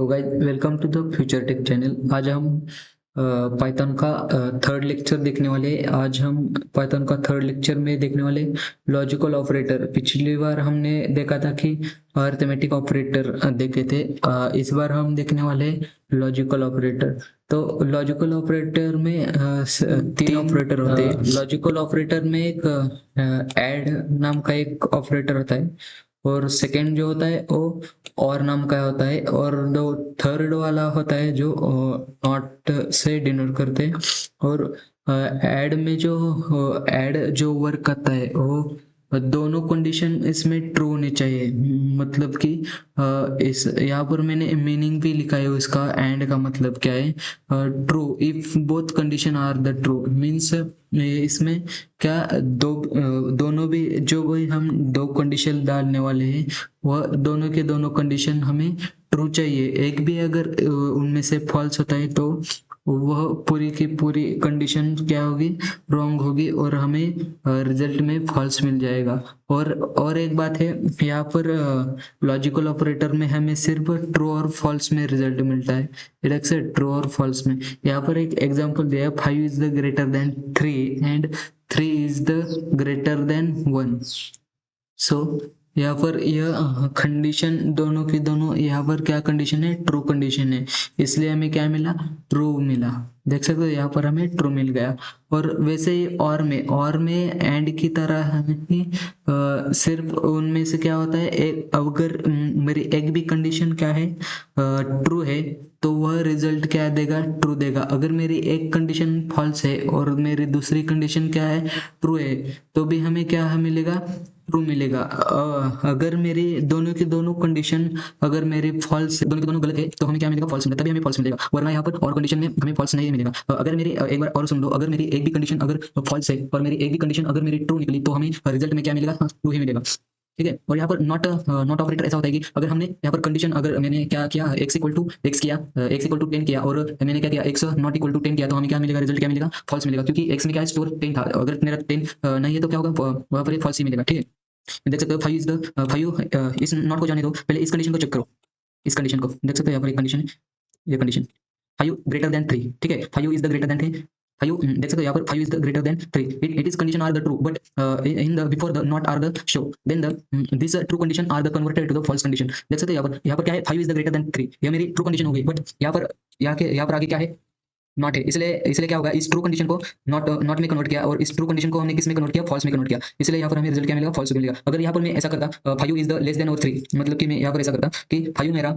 तो guys welcome to the future tech channel. आज हम पाइथन का थर्ड लेक्चर देखने वाले हैं। आज हम पाइथन का थर्ड लेक्चर में देखने वाले लॉजिकल ऑपरेटर। पिछली बार हमने देखा था कि अरिथमेटिक ऑपरेटर देखे थे। इस बार हम देखने वाले लॉजिकल ऑपरेटर। तो लॉजिकल ऑपरेटर में तीन ऑपरेटर होते हैं। लॉजिकल ऑपरेटर में एक ऐड नाम का एक ऑपरेटर होता है, और सेकंड जो होता है वो और नाम का होता है, और जो थर्ड वाला होता है जो नॉट से डिनोट करते हैं। और ऐड में जो ऐड जो वर्क करता है वो दोनों कंडीशन इसमें ट्रू होनी चाहिए। मतलब कि इस यहाँ पर मैंने मीनिंग भी लिखा है इसका। एंड का मतलब क्या है? True if both condition are the true means इसमें क्या दोनों भी जो भी हम दो कंडीशन डालने वाले हैं वह दोनों के दोनों कंडीशन हमें ट्रू चाहिए। एक भी अगर उनमें से फॉल्स होता है तो वह पूरी की पूरी कंडीशन क्या होगी? रॉन्ग होगी, और हमें रिजल्ट में फॉल्स मिल जाएगा। और एक बात है, यहाँ पर लॉजिकल ऑपरेटर में हमें सिर्फ ट्रू और फॉल्स में रिजल्ट मिलता है। इट से ट्रू और फॉल्स में। यहाँ पर एक एग्जांपल दिया है, 5 is the greater than 3 and 3 is the greater then 1। सो यहाँ पर यह कंडीशन दोनों की दोनों, यहाँ पर क्या कंडीशन है? ट्रू कंडीशन है, इसलिए हमें क्या मिला? ट्रू मिला। देख सकते हो यहाँ पर हमें ट्रू मिल गया। और वैसे ही और में एंड की तरह ही सिर्फ उनमें से क्या होता है, एक अगर मेरी एक भी कंडीशन क्या है? ट्रू है, तो वह रिजल्ट क्या देगा? ट्रू देगा। अगर मेरी एक कंडीशन फॉल्स है और मेरी दूसरी कंडीशन क्या है? ट्रू है, तो भी हमें क्या मिलेगा? ट्रू मिलेगा। अगर मेरी दोनों की दोनों कंडीशन, अगर मेरी फॉल्स, दोनों की दोनों गलत है, तो हमें क्या मिलेगा? फॉल्स मिलेगा, तभी हमें फॉल्स मिलेगा, वरना यहाँ पर और कंडीशन में हमें फॉल्स नहीं मिलेगा। अगर मेरी एक बार और सुन लो, अगर मेरी एक भी कंडीशन अगर फॉल्स है और मेरी एक भी कंडीशन अगर मेरी ट्रू निकली, तो हमें रिजल्ट में क्या मिलेगा? ट्रू ही मिलेगा। ठीक है। और यहाँ पर नॉट ऑपरेटर ऐसा होता है कि अगर हमने यहाँ पर कंडीशन, अगर मैंने क्या किया, x इक्वल टू x किया, x इक्वल टू 10 किया, और मैंने क्या किया, x नॉट इक्वल टू 10 किया, तो हमें क्या मिलेगा? रिजल्ट क्या मिलेगा? फॉल्स मिलेगा, क्योंकि x में क्या स्टोर 10 था। अगर मेरा 10 नहीं है तो क्या होगा? वहाँ पर फॉल्स ही मिलेगा। ठीक है। देख सकते हो 5 इज द 5, इस नॉट को जाने दो, पहले इस कंडीशन को चेक करो। इस कंडीशन को देख सकते हो, यहाँ पर एक कंडीशन है, ये कंडीशन 5 ग्रेटर देन 3। ठीक है, 5 इज द ग्रेटर देन 3। 5 देख सकते हो यहाँ पर 5 is the greater than 3। It is condition are the true, but in the before the not are the show, then the this true condition are the converted to the false condition. देख सकते हो यहाँ पर क्या है? 5 is the greater than 3, ये मेरी true condition हो गई, बट यहाँ पर आगे क्या है? नॉट है। इसलिए क्या होगा? इस ट्रू कंडीशन को नॉट में कन्वर्ट किया, और इस ट्रू कंडीशन को हमने किस में कन्वर्ट किया? फॉल्स में कन्वर्ट किया। इसलिए यहाँ पर हमें रिजल्ट क्या मिलेगा? फॉल्स मिलेगा। अगर यहाँ पर मैं ऐसा करता 5 इज द लेस देन और 3, मतलब कि मैं यहाँ पर ऐसा करता कि 5 मेरा,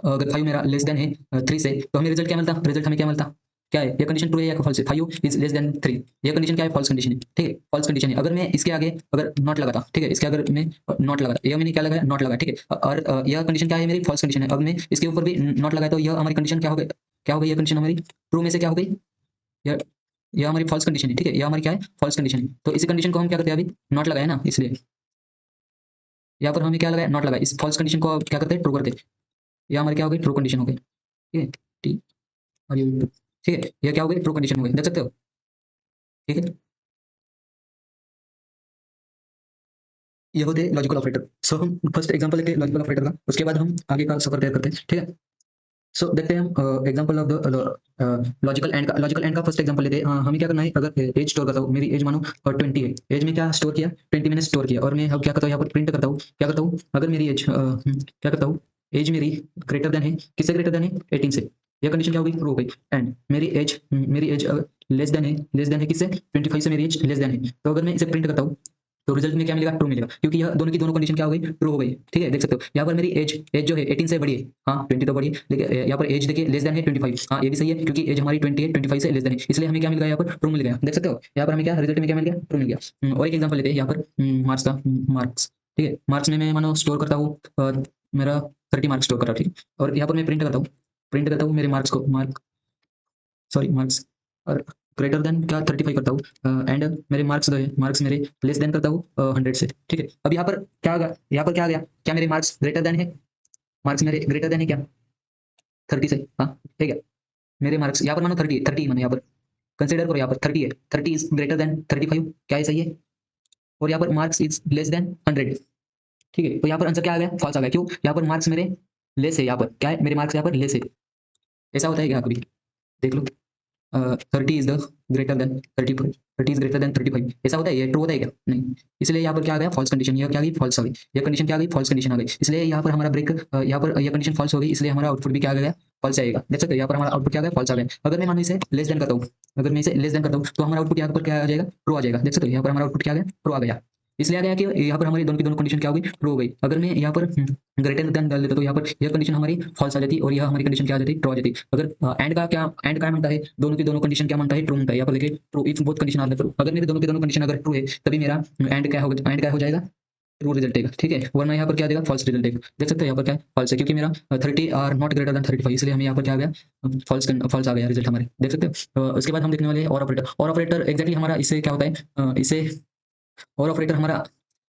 अगर 5 मेरा लेस देन है 3 से, तो हमें रिजल्ट क्या मिलता? रिजल्ट हमें क्या मिलता? क्या है? ये कंडीशन ट्रू है या फॉल्स है? 5 इज लेस देन 3, ये कंडीशन क्या है? फॉल्स कंडीशन है। ठीक है, फॉल्स कंडीशन है। अगर मैं इसके आगे अगर नॉट लगाता, ठीक है, इसके अगर मैं नॉट लगाता, ये मैंने क्या लगाया? नॉट लगा। ठीक है, और यह कंडीशन क्या है? मेरी फॉल्स कंडीशन है। अब मैं इसके ऊपर भी नॉट लगाया, तो यह हमारी कंडीशन क्या हो गई? क्या हो गई? ये कंडीशन हमारी ट्रू में से क्या हो गई? यह हमारी फॉल्स कंडीशन है। ठीक है, यह हमारी क्या है? फॉल्स कंडीशन है। तो इसी कंडीशन को हम क्या करते हैं? अभी नॉट लगाया ना, इसलिए यहाँ पर हमें क्या लगाया? नॉट लगाया। इस फॉल्स कंडीशन को क्या करते हैं? ट्रू करते हैं। यह हमारी क्या हो गई? ट्रू कंडीशन हो गई। ठीक है, टी और ये, ठीक है, यह क्या हो गई? ट्रू कंडीशन हो गई। देख सकते हो? ठीक है, ये होते हैं लॉजिकल ऑपरेटर। सो हम फर्स्ट एग्जांपल लेते हैं लॉजिकल ऑपरेटर का, उसके बाद हम आगे का सफर तय करते हैं। ठीक है, सो देखते हैं हम example of the logical and का। लॉजिकल एंड का फर्स्ट एग्जांपल लेते हैं। हमें क्या करना है? अगर एज स्टोर करता हूँ, मेरी एज मानो 20 है, एज में क्या स्टोर किया? 20 मैंने स्टोर किया, और मैं अब क्या करता हूँ? यहाँ पर प्रिंट करता हूँ। क्या करता हूँ? अगर मेरी एज क्या करता हूँ? एज मेरी ग्रेटर देन है, किससे ग्रेटर देन है? 18 से। यह कंडीशन क्या हो गई? ट्रू हो गई। एंड मेरी एज लेस देन है किससे? 25 से मेरी एज लेस देन है। तो अगर मैं इसे प्रिंट करता हूँ, तो रिजल्ट में क्या मिलेगा? ट्रू मिलेगा, क्योंकि यह दोनों की दोनों कंडीशन क्या हो गई? ट्रू हो गई। ठीक है, देख सकते हो यहाँ पर मेरी एज जो है 18 से बड़ी है। हाँ, 20 तो बड़ी है, लेकिन यहाँ पर एज देखिए लेस देन है 25। हाँ, ये भी सही है, क्योंकि एज हमारी 20 है, 25 से लेस देन है, इसलिए हमें क्या मिल गया? यहाँ पर ट्रू मिल गया। देख सकते हो यहाँ पर हमें क्या रिजल्ट में क्या मिल गया? ट्रू मिल गया। और एक एग्जाम्पल लेते हैं यहाँ पर मार्क्स का। मार्क्स, ठीक है, मार्क्स में मैं मानो स्टोर करता हूँ, मेरा 30 मार्क्स स्टोर कर रहा हूँ। ठीक, और यहाँ पर मैं प्रिंट करता हूँ मेरे मार्क्स को, मार्क्स, और ग्रेटर देन क्या 35 करता हूँ, एंड मेरे मार्क्स जो है, मार्क्स मेरे लेस देन करता हूँ 100 से। ठीक है, अब यहाँ पर क्या आ गया? यहाँ पर क्या आ गया? क्या मेरे मार्क्स ग्रेटर देन है? मार्क्स मेरे ग्रेटर देन है क्या 30 से? हाँ, ठीक है, मेरे मार्क्स यहाँ पर मानो 30 मानो, यहाँ पर कंसिडर करो, यहाँ पर 30 है, 30 इज ग्रेटर देन 35, क्या है? सही है। और यहाँ पर मार्क्स इज लेस देन 100। ठीक है, तो यहाँ पर आंसर क्या आ गया? फॉल्स आ गया। क्यों? यहाँ पर मार्क्स मेरे लेस है यहाँ पर, क्या है, मेरे मार्क्स यहाँ पर लेस है। ऐसा होता है क्या कभी? देख लो, 30 is the greater then 35, 30 is greater than 35, ऐसा होता है? ये ट्रू होता है क्या? नहीं। इसलिए यहाँ पर क्या आ गया, फॉल्स कंडीशन। ये क्या आ गई, फॉल्स आ गई। ये कंडीशन क्या आ गई, फॉल्स कंडीशन आ गई। इसलिए यहाँ पर हमारा ब्रेक, यहाँ पर यह कंडीशन फॉल्स हो गई, इसलिए हमारा आउटपुट भी क्या आ गया, फॉल्स आएगा। देख सकते हो यहाँ पर हमारा आउटपुट क्या आ गया, फॉल्स आ गया। अगर मैं मानो इसे लेस देन करता हूँ, अगर मैं इसे लेस देन करता हूँ तो हमारा आउटपुट यहाँ पर क्या आ जाएगा, ट्रू आ जाएगा। देख सकते हो यहाँ पर हमारा आउटपुट क्या आ गया, ट्रू आ गया। इसलिए आ गया कि यहाँ पर हमारी दोनों की दोनों कंडीशन क्या हो गई, ट्रू हो गई। अगर मैं यहाँ पर ग्रेटर देन डाल देता तो यहाँ पर यह कंडीशन हमारी फॉल्स आ जाती और यह हमारी कंडीशन क्या आ जाती, ट्रू आ जाती। अगर एंड क्या मानता है, दोनों की दोनों कंडीशन क्या मानता है, ट्रू मानता है। यहाँ पर देखिए, true if both condition are true, अगर मेरे दोनों की दोनों कंडीशन अगर ट्रू है तभी मेरा एंड क्या होगा, एंड क्या हो जाएगा, ट्रू रिजल्ट देगा। ठीक है, वरना यहाँ पर क्या देगा, फॉल्स रिजल्ट देगा। देख सकते हो यहाँ पर क्या फॉल्स है, क्योंकि मेरा 30 आर नॉट ग्रेटर देन 35, इसलिए हमें यहाँ पर क्या आ गया, फॉल्स आ गया रिजल्ट हमारे। देख सकते हो। उसके बाद हम देखने वाले हैं और ऑपरेटर। और ऑपरेटर एग्जैक्टली हमारा इससे क्या होता है, इससे और ऑपरेटर हमारा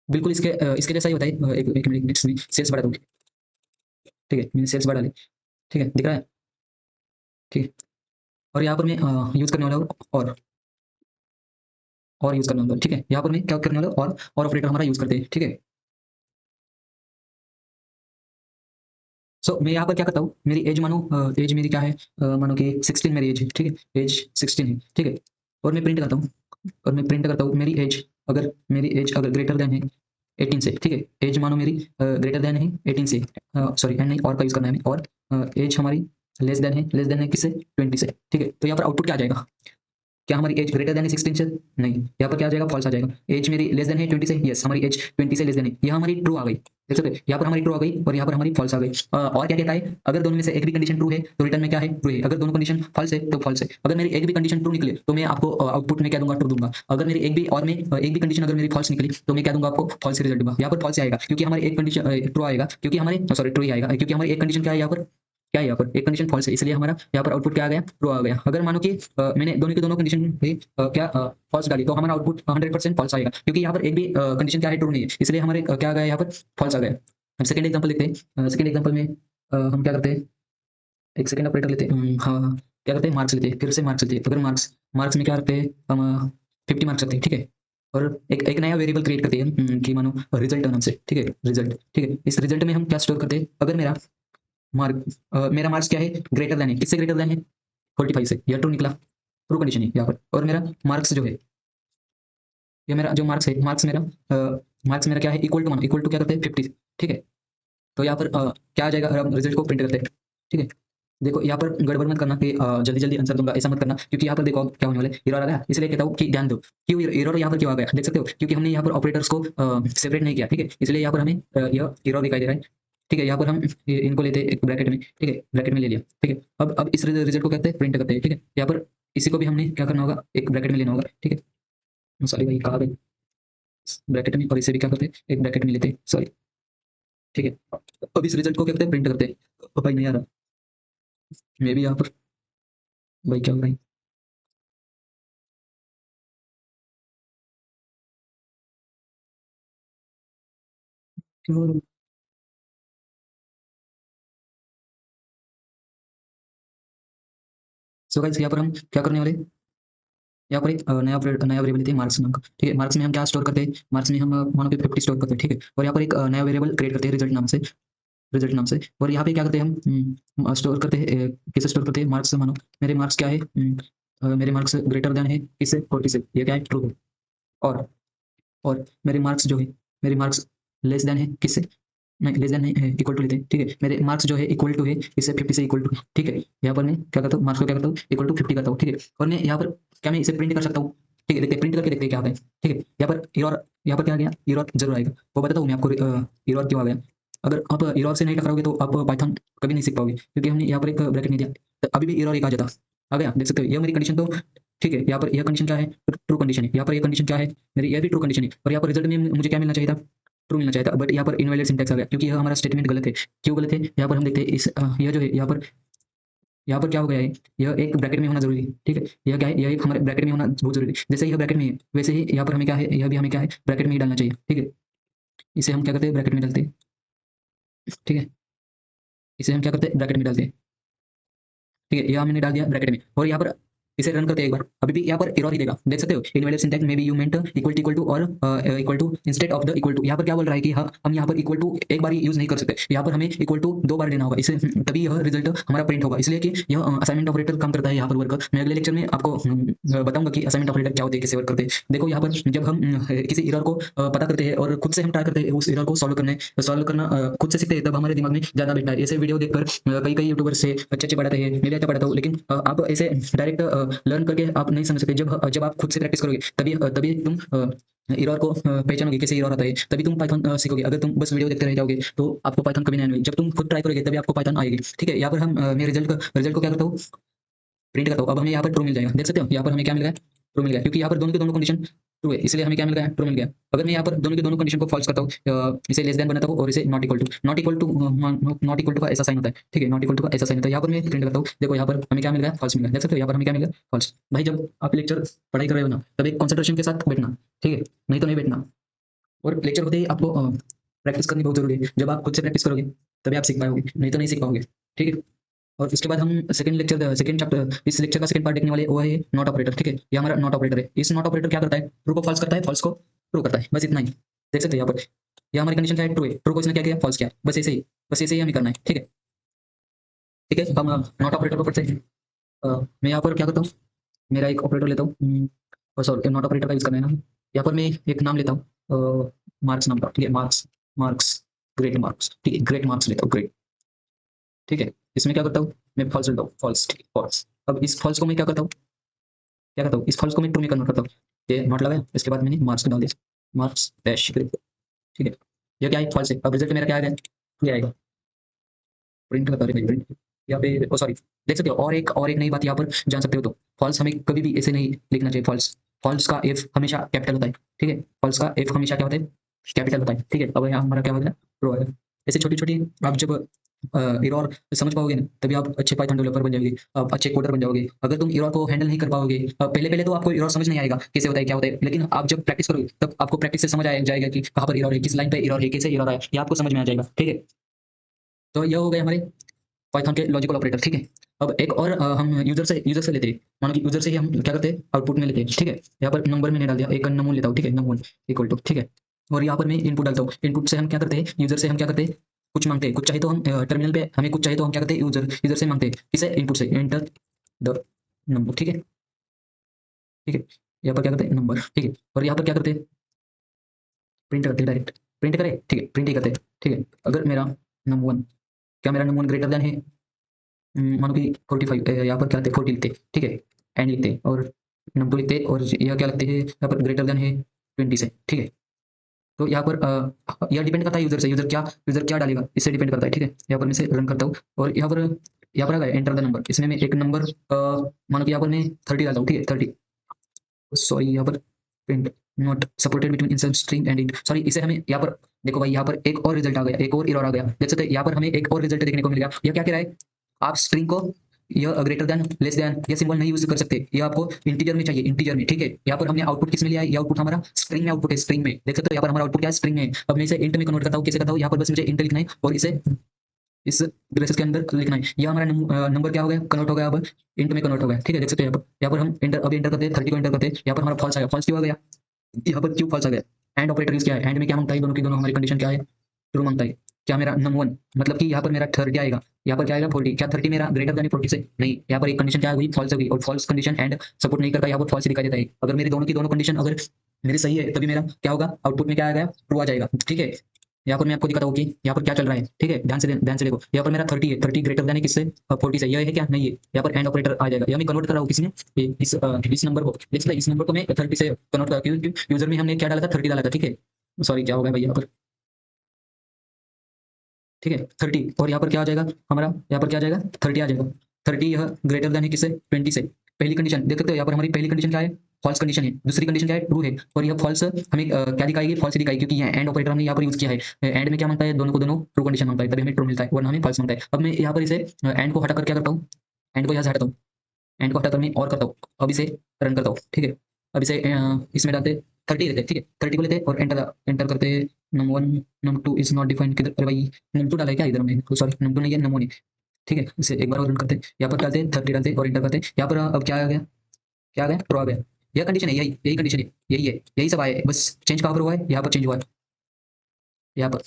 बिल्कुल इसके जैसा ही होता है। एक मिनट सेल्स बढ़ा दूंगी। ठीक है, मैंने सेल्स बढ़ा ली। ठीक है, दिख रहा है। ठीक है, और यहाँ पर मैं यूज करने वाला हूँ और यूज करने वाला हूँ। ठीक है, यहाँ पर मैं क्या करने वाला हूँ, और ऑपरेटर हमारा यूज करते हैं। ठीक है, सो मैं यहाँ पर क्या करता हूँ, मेरी एज मानो, एज मेरी क्या है, मानो कि 16 मेरी एज है। ठीक है, एज 16 है। ठीक है, और मैं प्रिंट करता हूँ, मेरी एज, अगर मेरी एज अगर ग्रेटर देन है 18 से। ठीक है, एज मानो मेरी ग्रेटर देन है 18 से, सॉरी एंड नहीं, और का यूज करना है हमें। और एज हमारी लेस देन है किससे, 20 से। ठीक है, तो यहाँ पर आउटपुट क्या आ जाएगा, क्या हमारी एज ग्रेटर देन है 16 से? नहीं, यहाँ पर क्या आ जाएगा, फॉल्स आ जाएगा। एज मेरी लेस देन है 20 से, यस हमारी एज 20 से लेस देन है, यहाँ हमारी ट्रू आ गई। देख सकते हैं यहाँ पर हमारी ट्रू आ गई और यहाँ पर हमारी फॉल्स आ गई। और क्या कहता है, अगर दोनों में से एक भी कंडीशन ट्रू है तो रिटर्न में क्या है, ट्रू है। अगर दोनों कंडीशन फॉल्स है तो फॉल्स है। अगर मेरी एक भी कंडीशन ट्रू निकले तो मैं आपको आउटपुट में क्या दूंगा, ट्रू दूंगा। अगर मेरी एक भी और मैं एक भी कंडीशन अगर मेरी फॉल्स निकली तो मैं क्या दूंगा आपको, फॉल्स रिजल्ट दूंगा। यहाँ पर फॉल्स आएगा क्योंकि हमारी एक कंडीशन ट्रू आएगा, क्योंकि हमारे सॉरी ट्रू ही आएगा, क्योंकि हमारी एक कंडीशन क्या है यहाँ पर, क्या है यहाँ पर, एक कंडीशन फॉल्स है, इसलिए हमारा यहाँ पर आउटपुट क्या आ गया, ट्रू आ गया। अगर मानो कि मैंने दोनों की दोनों कंडीशन पे क्या फॉल्स डाली तो हमारा आउटपुट 100% फॉल्स आएगा, क्योंकि यहाँ पर एक भी कंडीशन क्या है, ट्रू नहीं है, इसलिए हमारे क्या आ गया यहाँ पर, फॉल्स आ गया। हम सेकंड एग्जांपल लेते हैं। सेकंड एग्जांपल में हम क्या करते हैं, एक सेकंड ऑपरेटर लेते हैं। हाँ हाँ, क्या करते हैं, मार्क्स लेते हैं, फिर से मार्क्स लेते हैं। अगर मार्क्स मार्क्स में क्या रखते हैं हम, 50 मार्क्स रखते हैं। ठीक है, और एक एक नया वेरिएबल क्रिएट करते हैं कि मानो रिजल्ट नाम से। ठीक है, रिजल्ट। ठीक है, इस रिजल्ट में हम क्या स्टोर करते हैं, अगर मेरा मार्क्स क्या है, ग्रेटर देन है, किससे ग्रेटर देन है, 45 से। यह ट्रू निकला, ट्रू कंडीशन है यहाँ पर। और मेरा मार्क्स जो है, ये मेरा जो मार्क्स है, मार्क्स मेरा क्या है, इक्वल टू, मानो इक्वल टू क्या करते हैं, 50। ठीक है, तो यहाँ पर क्या आ जाएगा, अगर हम रिजल्ट को प्रिंट करते हैं। ठीक है, देखो यहाँ पर गड़बड़ मत करना कि जल्दी जल्दी आंसर दूंगा, ऐसा मत करना, क्योंकि यहाँ पर देखो क्या होने वाला है, एरर आ गया। इसलिए कहता हूँ कि ध्यान दो, क्यों एरर यहाँ पर क्यों आ गया, देख सकते हो, क्योंकि हमने यहाँ पर ऑपरेटर्स को सेपरेट नहीं किया। ठीक है, इसलिए यहाँ पर हमें यह एरर दिखाई दे रहा है। ठीक है, यहाँ पर हम इनको लेते हैं एक ब्रैकेट में। ठीक है, ब्रैकेट में ले लिया। ठीक है, अब इस रिजल्ट को कहते हैं, प्रिंट करते हैं। ठीक है, यहाँ पर इसी को भी हमने क्या करना होगा, एक ब्रैकेट में लेना होगा। ठीक है, सॉरी भाई, कहा गई ब्रैकेट में, और इसे भी क्या करते हैं, एक ब्रैकेट में लेते हैं, सॉरी। ठीक है, अब इस रिजल्ट को क्या करते हैं, प्रिंट करते हैं। भाई नहीं आ रहा, मे भी यहाँ पर, भाई क्या हो रहा है, क्यों हो रहा है? सो गाइस यहाँ पर हम क्या करने वाले, यहाँ पर एक नया वेरिएबल लेते हैं, मार्क्स नाम का। ठीक है, मार्क्स में हम क्या स्टोर करते हैं, मार्क्स में हम मानो कि 50 स्टोर करते हैं। ठीक है, और यहाँ पर एक नया वेरिएबल क्रिएट करते हैं, रिजल्ट नाम से। और यहाँ पे क्या करते हैं हम, स्टोर करते हैं, किसे स्टोर करते हैं, मार्क्स से। मानो मेरे मार्क्स क्या है, मेरे मार्क्स ग्रेटर देन है किससे, 40 से, ये क्या है, ट्रू है। और और मेरे मार्क्स जो है, मेरे मार्क्स लेस देन है किससे, नहीं लेस देन नहीं, इक्वल टू लेते हैं। ठीक है, मेरे मार्क्स जो है इक्वल टू है इससे, 50 से इक्वल टू। ठीक है, यहाँ पर मैं क्या करता हूँ, मार्क्स को क्या करता हूँ, इक्वल टू 50 करता हूँ। ठीक है, और मैं यहाँ पर क्या, मैं इसे प्रिंट कर सकता हूँ। ठीक है, देखते प्रिंट करके देखते हैं क्या आता है। ठीक है, यहाँ पर एरर, यहाँ पर क्या आ गया, एरर जरूर आएगा। वो बताता हूँ मैं आपको, एरर क्यों आ गया। अगर आप एरर से नहीं टकराओगे तो आप पाइथन कभी नहीं सीख पाओगे, क्योंकि हमने यहाँ पर एक ब्रैकेट नहीं दिया, तो अभी भी एरर एक आ जाता। आ गया, देख सकते हो, ये मेरी कंडीशन तो ठीक है। यहाँ पर यह कंडीशन क्या है, ट्रू कंडीशन है। यहाँ पर यह कंडीशन क्या है, मेरी यह भी ट्रू कंडीशन है। और यहाँ पर रिजल्ट में मुझे क्या मिलना चाहिए था, ट्रू मिलना चाहिए था, बट यहाँ पर इनवैलिड सिंटैक्स आ गया, क्योंकि यह हमारा स्टेटमेंट गलत है। क्यों गलत है, यहाँ पर हम देखते हैं, यह जो है यहाँ पर क्या हो गया है, यह एक ब्रैकेट में होना जरूरी है। ठीक है, यह क्या है, यह एक हमारे ब्रैकेट में होना बहुत जरूरी है। जैसे यह ब्रैकेट में है, वैसे ही यहाँ पर हमें क्या है, यह भी हमें क्या है, ब्रैकेट में ही डालना चाहिए। ठीक है, इसे हम क्या करते हैं, ब्रैकेट में डालते हैं। ठीक है, इसे हम क्या करते हैं, ब्रैकेट में डालते हैं। ठीक है, यह हमने डाल दिया ब्रैकेट में। और यहाँ पर इसे रन करते हैं एक बार, अभी भी यहाँ पर एरर ही देगा, देख सकते हो। Invalid syntax maybe you meant equal to और equal to instead of the equal to. यहाँ पर क्या बोल रहा है कि हम यहाँ पर इक्वल टू एक बार यूज नहीं कर सकते, यहाँ पर हमें इक्वल टू 2 बार देना होगा, इसे तभी यह रिजल्ट हमारा प्रिंट होगा। इसलिए कि यह असाइनमेंट ऑपरेटर काम करता है यहाँ पर वर्क। मैं अगले लेक्चर में आपको बताऊंगा कि असाइनमेंट ऑपरेटर क्या होते हैं, कैसे वर्क करते हैं। देखो यहाँ पर जब हम किसी एरर को पता करते हैं और खुद से हम ट्राई करते हैं उस एरर को सॉल्व करना खुद से सीखते हैं, तब हमारे दिमाग में ज्यादा बैठता है। ऐसे वीडियो देखकर कई कई यूट्यूबर से अच्छे पढ़ाते हैं, मैं भी अच्छा पढ़ाता हूँ, लेकिन आप ऐसे डायरेक्ट लर्न करके आप नहीं समझ सकते। जब जब आप खुद से प्रैक्टिस करोगे तभी तभी तुम एरर को पहचानोगे, कैसे एरर आता है, तभी तुम पाइथन सीखोगे। अगर तुम बस वीडियो देखते रह जाओगे तो आपको पाइथन कभी नहीं आएगी। जब तुम खुद ट्राई करोगे तभी आपको पाइथन आएगी, ठीक है। यहाँ पर हम मैं रिजल्ट को क्या करता हूँ, प्रिंट करता हूँ। अब हमें यहाँ पर ट्रू मिल जाएगा, देख सकते हो। यहाँ पर हमें क्या मिल गया, ट्रू मिल गया, क्योंकि यहाँ पर दोनों के दोनों कंडीशन ट्रू है, इसलिए हमें क्या मिल गया, ट्रू मिल गया। अगर मैं यहाँ पर दोनों के दोनों कंडीशन को फॉल्स करता हूँ, इसे लेस देन बनाता हूँ और इसे नॉट इक्वल टू का ऐसा साइन होता है, ठीक है, नॉट इक्वल टू का ऐसा साइन होता है। यहाँ पर मैं प्रिंट करता हूँ, देखो यहाँ पर हमें क्या मिल गया, फॉल्स मिल गया, देख सकते हो। यहाँ पर हमें क्या मिल गया, फॉल्स। भाई जब आप लेक्चर पढ़ाई कर रहे हो ना, तब एक कॉन्सेंट्रेशन के साथ बैठना, ठीक है, नहीं तो नहीं बैठना। और लेक्चर होते ही आपको प्रैक्टिस करनी बहुत जरूरी है। जब आप खुद से प्रैक्टिस करोगे तभी आप सीख पाओगे, नहीं तो नहीं सीख पाओगे, ठीक है। और उसके बाद हम सेकंड चैप्टर, इस लेक्चर का सेकंड पार्ट देखने वाले, वो है नॉट ऑपरेटर, ठीक है। ये हमारा नॉट ऑपरेटर है। इस नॉट ऑपरेटर क्या करता है, ट्रू को फॉल्स करता है, फॉल्स को ट्रू करता है, बस इतना ही। देख सकते हैं यहाँ पर, ये हमारी कंडीशन क्या है, ट्रू है, ट्रू को इसने क्या किया, फॉल्स किया, बस ऐसे ही हमें करना है, ठीक है। ठीक है, हम नॉट ऑपरेटर को पढ़ते हैं। मैं यहाँ पर क्या करता हूँ, मेरा एक ऑपरेटर लेता हूँ, सॉरी नॉट ऑपरेटर का यूज करना है ना। यहाँ पर मैं एक नाम लेता हूँ, मार्क्स नाम का, ठीक है, मार्क्स मार्क्स ग्रेट मार्क्स, ठीक है, ग्रेट मार्क्स लेता हूँ, ग्रेट, ठीक है। इसमें क्या करता हूँ, मैं फॉल्स लेता हूँ, फॉल्स, ठीक है, फॉल्स। अब इस फॉल्स को मैं क्या करता हूँ, इस फॉल्स को मैं ट्रू में कन्वर्ट करता हूँ। ये नॉट लगाया, इसके बाद मैंने मार्क्स डाल दिया, मार्क्स डैश ग्रेट, ठीक है। ये क्या है, फॉल्स है। अब रिजल्ट मेरा क्या आ गया, ये आएगा। प्रिंट करता है प्रिंट, यहाँ पे ओ सॉरी, देख सकते हो। और एक नई बात यहाँ पर जान सकते हो, तो फॉल्स हमें कभी भी ऐसे नहीं लिखना चाहिए। फॉल्स फॉल्स का एफ हमेशा कैपिटल होता है, ठीक है। फॉल्स का एफ हमेशा क्या होता है, कैपिटल होता है, ठीक है। अब यहाँ हमारा क्या हो गया, ट्रू आएगा। ऐसे छोटी छोटी आप जब एरर समझ पाओगे ना, तभी आप अच्छे पाइथन डेवलपर बन जाओगे, आप अच्छे कोडर बन जाओगे। अगर तुम एरर को हैंडल नहीं कर पाओगे, पहले पहले तो आपको एरर समझ नहीं आएगा कैसे होता है, क्या होता है, लेकिन आप जब प्रैक्टिस करोगे तब आपको प्रैक्टिस से समझ आ जाएगा कि कहाँ पर एरर है, किस लाइन पे एरर है, कैसे एरर आया, ये आपको समझ में आ जाएगा, ठीक है। तो यह हो गए हमारे पाइथन के लॉजिकल ऑपरेटर, ठीक है। अब एक और हम यूजर से लेते हैं। मानो कि यूजर से ही हम क्या करते हैं, आउटपुट में लेते हैं, ठीक है। यहाँ पर नंबर मैंने डाल दिया, एक नमून लेता हूँ, ठीक है, नमून इक्वल टू, ठीक है। और यहाँ पर मैं इनपुट डालता हूँ। इनपुट से हम क्या करते हैं, यूजर से हम क्या करते हैं, कुछ मांगते हैं, कुछ चाहिए तो हम टर्मिनल पे हमें कुछ चाहिए तो हम क्या करते हैं, यूजर से मांगते हैं, किसे, इनपुट से, एंटर द नंबर, ठीक है, ठीक है। यहाँ पर क्या करते हैं, नंबर, ठीक है। और यहाँ पर क्या करते हैं, प्रिंट करते हैं, डायरेक्ट प्रिंट करें, ठीक है, प्रिंट ही करते हैं, ठीक है। अगर मेरा नंबर वन, क्या मेरा नंबर वन ग्रेटर देन है, मानो कि 45, यहाँ पर क्या लिखते हैं, 40 लिखते हैं, ठीक है, एंड लिखते हैं, और नंबर टू लिखते हैं, और यह क्या लिखते हैं, यहाँ पर ग्रेटर देन है 20 से, ठीक है। तो यहाँ पर यह डिपेंड करता है यूजर से, यूजर क्या डालेगा, इससे डिपेंड करता है, ठीक है। यहाँ पर मैं इसे रन करता हूँ, और यहाँ पर आ गया एंटर द नंबर। इसमें मैं एक नंबर मानो कि यहाँ पर मैं 30 डालता हूँ, ठीक है, 30, सॉरी यहाँ पर print not supported between insert string and int, sorry. इसे हमें यहाँ पर देखो भाई, यहाँ पर एक और रिजल्ट आ गया, एक और एरर आ गया, देख सकते हैं। यहाँ पर हमें एक और रिजल्ट देखने को मिल गया। यह क्या कह रहा है, आप स्ट्रिंग को यह ग्रेटर देन, लेस देन, ये सिंबल नहीं यूज कर सकते, ये आपको इंटीजर में चाहिए, इंटीजर में, ठीक है। यहाँ पर हमने आउटपुट किस में लिया है, ये आउटपुट हमारा स्ट्रिंग में आउटपुट है, स्ट्रिंग में, देख सकते हो। यहाँ पर हमारा आउटपुट क्या है, स्ट्रिंग में। अब मैं इसे इंट में कन्वर्ट करता हूँ, कैसे करता हूँ, यहाँ पर बस मुझे इंट लिखना है और इसे इस ब्रेसेस के अंदर लिखना है। ये हमारा नंबर क्या हो गया, कन्वर्ट हो गया, अब इंट में कन्वर्ट हो गया, ठीक है। देख सकते हो यहाँ पर हम एंटर, अभी एंटर करते हैं, 30 को एंटर करते हैं। यहाँ पर हमारा फॉल्स आ गया, फॉल्स क्यों आ गया, यहाँ पर क्यों फॉल्स आ गया। एंड ऑपरेटर यूज किया है, एंड में क्या मांगता है, दोनों की दोनों हमारी कंडीशन क्या है, ट्रू मांगता है। क्या मेरा नंबर वन, मतलब कि यहाँ पर मेरा 30 आएगा, यहाँ पर क्या आएगा, 40। क्या 30 मेरा ग्रेटर देन 40 से, नहीं। यहाँ पर एक कंडीशन क्या हुई, फॉल्स हो गई, और फॉल्स कंडीशन एंड सपोर्ट नहीं करता, यहाँ पर फॉल्स दिखाई देता है। अगर मेरी दोनों की दोनों कंडीशन अगर मेरी सही है, तभी मेरा क्या होगा, आउटपुट में क्या आएगा, ट्रू आ जाएगा, ठीक है। यहाँ पर मैं आपको दिखाता हूँ कि यहाँ पर क्या चल रहा है, ठीक है। ध्यान से देखो, यहाँ पर मेरा 30 है, 30 ग्रेटर देन है किससे, 40 से, यह है क्या, नहीं है। यहाँ पर एंड ऑपरेटर आ जाएगा, यह मैं कन्वर्ट कर रहा हूँ किसने, इस नंबर को, देखिए इस नंबर को मैं 30 से कन्वर्ट कर, क्योंकि यूजर में हमने क्या डाला था, 30 डाला था, ठीक है। सॉरी क्या हो गया भाई यहाँ पर, ठीक है, 30। और यहाँ पर क्या आ जाएगा हमारा, यहाँ पर क्या आ जाएगा, 30 आ जाएगा। 30 यह ग्रेटर देन है किससे, 20 से। पहली कंडीशन देख सकते हो, यहाँ पर हमारी पहली कंडीशन क्या है, फॉल्स कंडीशन है। दूसरी कंडीशन क्या है, ट्रू है। और यह फॉल्स हमें क्या दिखाएगी, फॉल्स दिखाएगी, क्योंकि यह एंड ऑपरेटर हमने यहाँ पर यूज किया है। एंड में क्या मांगता है, दोनों को दोनों ट्रू कंडीशन मांगता है, तभी हमें ट्रू मिलता है, वरना हमें फॉल्स मांगता है। अब मैं यहाँ पर इसे एंड को हटाकर क्या करता हूँ, एंड को यहाँ से हटाता हूँ, एंड को हटाकर मैं और करता हूँ। अब इसे रन करता हूँ, ठीक है। अब इसे इसमें डालते 30 लेते हैं, ठीक है, 30 को लेते हैं और एंटर करते हैं। Number one, number two is not defined, किधर, अरे भाई नंबर टू डाला है क्या इधर हमने, सॉरी नंबर टू नहीं है, नमूने, ठीक है। इसे एक बार और रन करते हैं, यहाँ पर डालते हैं 30, डालते हैं और एंटर करते हैं। यहाँ पर अब क्या आ गया, क्या आ गया, ट्रू आ गया। यह कंडीशन है, यही यही कंडीशन है, यही है, यही सब आया है। बस चेंज कहाँ पर हुआ है, यहाँ पर चेंज हुआ है, यहाँ पर,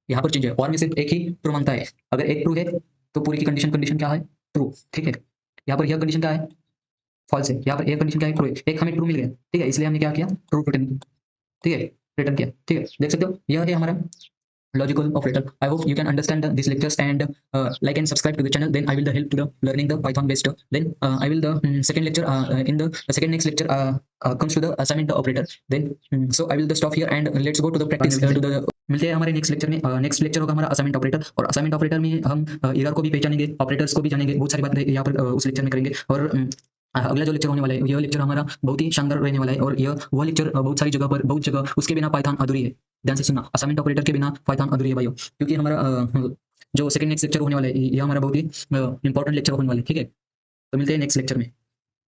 यहाँ पर चेंज है। और में सिर्फ एक ही ट्रू मानता है। अगर एक ट्रू है तो पूरी की कंडीशन कंडीशन क्या है, ट्रू। ठीक है, यहाँ पर यह कंडीशन क्या है, फॉल्स है। यहाँ पर यह कंडीशन क्या है, ट्रू है। एक हमें ट्रू मिल गया, ठीक है, इसलिए हमने क्या किया, ट्रू रिटर्न, ठीक है, रिटर्न किया। ठीक है, देख सकते हो यह है हमारा logical operator. I hope you can understand these lectures and like and subscribe to the channel. Then I will the help to the learning the Python based. Then I will the second lecture in the second next lecture comes to the assignment operator. Then so I will the stop here and let's go to the practice to the मिलते हैं हमारे next lecture में। Next lecture होगा हमारा assignment operator, और assignment operator में हम error को भी पहचानेंगे, ऑपरेटर्स को भी जानेंगे, बहुत सारी बातें यहाँ पर उस लेक्चर में करेंगे। और अगला जो लेक्चर होने वाला है, यह लेक्चर हमारा बहुत ही शानदार रहने वाला है, और यह वो लेक्चर बहुत सारी जगह पर, बहुत जगह उसके बिना पाइथन अधूरी है। ध्यान से सुनना, असाइनमेंट ऑपरेटर के बिना पाइथन अधूरी है भाइयों, क्योंकि हमारा जो सेकंड नेक्स्ट लेक्चर होने वाला है, यह हमारा बहुत ही इंपॉर्टेंट लेक्चर होने वाला है। ठीक है, तो मिलते हैं नेक्स्ट लेक्चर में।